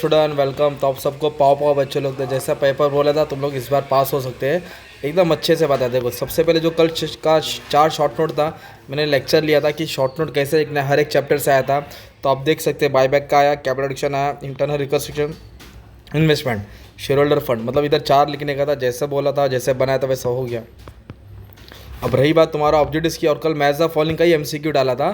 Student welcome. तो आप सबको पाव पाव बच्चे लोग थे, जैसा पेपर बोला था तुम लोग इस बार पास हो सकते हैं। एकदम अच्छे से बता देखो। सबसे पहले जो कल का 4 शॉर्ट नोट था, मैंने लेक्चर लिया था कि शॉर्ट नोट कैसे लिखना है, हर एक चैप्टर से आया था। तो आप देख सकते हैं बाईबैक का आया, कैपिटल एडिक्शन आया, internal reconstruction, investment, share holder fund. मतलब इधर 4 लिखने का था, जैसे बोला था जैसे बनाया था वैसा हो गया। अब रही बात तुम्हारा ऑब्जेक्टिव्स की, और कल मैच द फॉलोइंग का ही एमसीक्यू डाला था,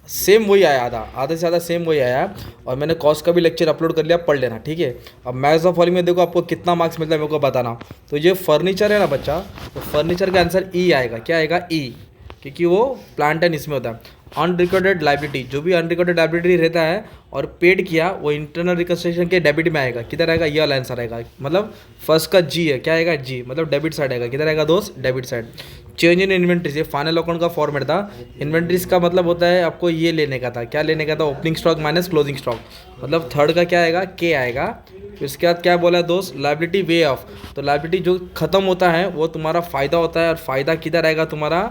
सेम वही आया, आधे से ज़्यादा सेम वही आया। और मैंने कॉस्ट का भी लेक्चर अपलोड कर लिया, पढ़ लेना ठीक है। अब मैच द फॉलोइंग में देखो आपको कितना मार्क्स मिलता है मेरे को बताना। तो ये फर्नीचर है ना बच्चा, तो फर्नीचर का आंसर ई आएगा। क्या आएगा? ई, क्योंकि वो प्लांट एंड इसमें होता है। अनरिकॉर्डेड लाइबिलिटी, जो भी अनरिकॉर्डेड लाइबिलिटी रहता है और पेड किया, वो इंटरनल रिकन्स्ट्रक्शन के डेबिट में आएगा। किधर आएगा? ये वाला आंसर आएगा। मतलब फर्स्ट का जी है, क्या आएगा? जी, मतलब डेबिट साइड आएगा। किधर आएगा दोस्त? Debit side. Change in inventories, ये फाइनल अकाउंट का फॉर्मेट था। इन्वेंट्रीज का मतलब होता है आपको ये लेने का था, क्या लेने का था? Opening stock minus closing stock. मतलब थर्ड का क्या आएगा? के आएगा। फिर उसके बाद क्या बोला दोस्त? लाइबिलिटी वे ऑफ, तो लाइबिलिटी जो खत्म होता है वो तुम्हारा फ़ायदा होता है, और फ़ायदा किधर आएगा? तुम्हारा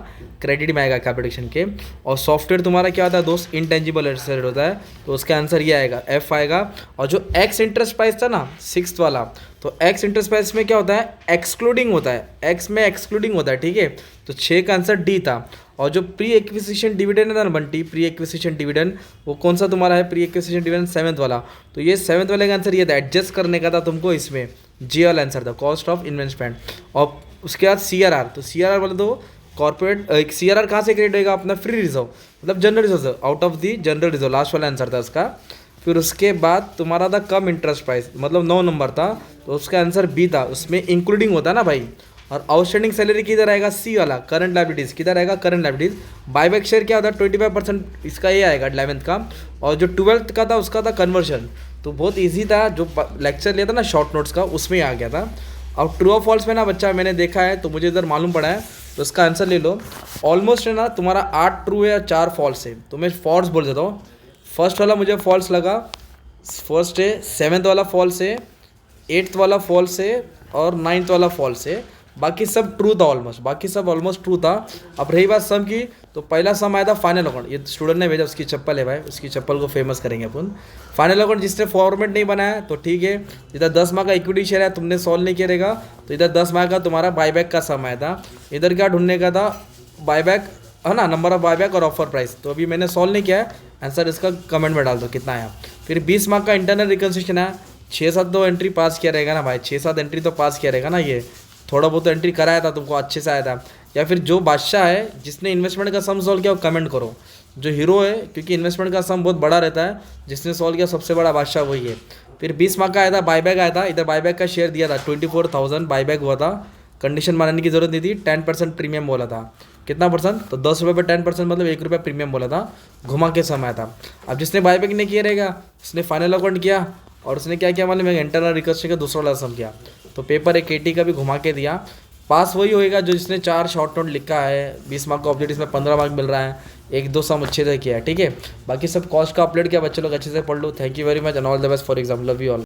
क्रेडिट में आएगा कैपिटेशन के। और सॉफ्टवेयर तुम्हारा क्या होता है दोस्त? इनटेंजिबल एसेट होता है, तो उसका आंसर ये आएगा, एफ आएगा। और जो एक्स इंटरेस्ट प्राइस था ना, 6th वाला, तो एक्स इंटरेस्ट प्राइस में क्या होता है? एक्सक्लूडिंग होता है, एक्स में एक्सक्लूडिंग होता है ठीक है। तो 6 का आंसर डी था। और जो प्री एक्विजिशन डिविडेंड है ना बंटी, प्री एक्विजिशन डिविडेंड, वो कौन सा तुम्हारा है? प्री एक्विजिशन डिविडेंड 7th वाला। तो ये 7th वाले का आंसर ये था, एडजस्ट करने का था तुमको, इसमें जी वाला आंसर था, कॉस्ट ऑफ इन्वेस्टमेंट। और उसके बाद सी आर आर, तो सी आर आर बोले तो कॉर्पोरेट सी आर आर कहाँ से क्रिएट होगा? अपना फ्री रिजर्व, मतलब general reserve, out of the general reserve, last वाला आंसर था उसका। फिर उसके बाद तुम्हारा था कम इंटरेस्ट प्राइस, मतलब 9 नंबर था, तो उसका आंसर बी था, उसमें इंक्लूडिंग होता है ना भाई। और आउटस्टैंडिंग सैलरी किधर आएगा? सी वाला, करंट लाइबिलिटीज किधर आएगा? Current liabilities. बायबैक शेयर क्या होता है? 25%, इसका ये आएगा 11th का। और जो 12th का था उसका था कन्वर्शन। तो बहुत ईजी था, जो लेक्चर लिया था ना शॉर्ट नोट्स का, उसमें आ गया था। अब ट्रू और फॉल्स में ना बच्चा मैंने देखा है, तो मुझे इधर मालूम पड़ा है, तो इसका आंसर ले लो। ऑलमोस्ट है ना तुम्हारा 8 ट्रू है और 4 फॉल्स है, तो मैं फॉल्स बोल देता हूँ। फर्स्ट वाला मुझे फॉल्स लगा, फर्स्ट है, 7th वाला फॉल्स है, 8th वाला फॉल्स है, और 9th वाला फॉल्स है। बाकी सब ट्रू था ऑलमोस्ट, बाकी सब ऑलमोस्ट ट्रू था। अब रही बात सम की, तो पहला सम आया था फाइनल अकाउंट, ये स्टूडेंट ने भेजा, उसकी चप्पल है भाई, उसकी चप्पल को फेमस करेंगे अपन। फाइनल अकाउंट जिसने फॉर्मेट नहीं बनाया तो ठीक है, इधर 10 मार्क का इक्विटी शेयर है, तुमने सॉल्व नहीं करेगा, तो इधर 10 मार्क का तुम्हारा बाईबैक का सम आया था। इधर क्या ढूंढने का था? बाईबैक है ना, नंबर ऑफ बाईबैक और ऑफर प्राइस। तो अभी मैंने सॉल्व नहीं किया है, आंसर इसका कमेंट में डाल दो कितना आया। फिर 20 मार्क का इंटरनल रिकन्स्ट्रक्शन है, 6-7 तो एंट्री पास किया रहेगा ना भाई, 6-7 एंट्री तो पास किया रहेगा ना। ये थोड़ा बहुत तो एंट्री कराया था तुमको, अच्छे से आया था। या फिर जो बादशाह है जिसने इन्वेस्टमेंट का सम सॉल्व किया, वो कमेंट करो। जो हीरो है, क्योंकि इन्वेस्टमेंट का सम बहुत बड़ा रहता है, जिसने सॉल्व किया सबसे बड़ा बादशाह वही है। फिर 20 मार्क का आया था, बाईबैक आया था, इधर बाईबैक का शेयर दिया था, 24,000 बाईबैक हुआ था। कंडीशन बनाने की जरूरत नहीं थी, 10% प्रीमियम बोला था। कितना परसेंट? तो 10 रुपये पर 10%, मतलब 1 रुपया प्रीमियम बोला था, घुमा के समय था। अब जिसने बाईबैक नहीं किया रहेगा, उसने फाइनल अकाउंट किया, और उसने क्या किया मालूम है? इंटरनल रिकन्स्ट्रक्शन का दूसरा वाला सम किया, तो पेपर एक 80 का भी घुमा के दिया। पास वही होएगा जो जिसने 4 शॉर्ट नोट लिखा है, 20 मार्क का ऑब्जेक्ट, इसमें 15 मार्क मिल रहा है, 1-2 सम अच्छे से किया है ठीक है। बाकी सब कॉस्ट का अपलोड किया, बच्चे लोग अच्छे से पढ़ लो। Thank you very much and all the best for exam, love you all.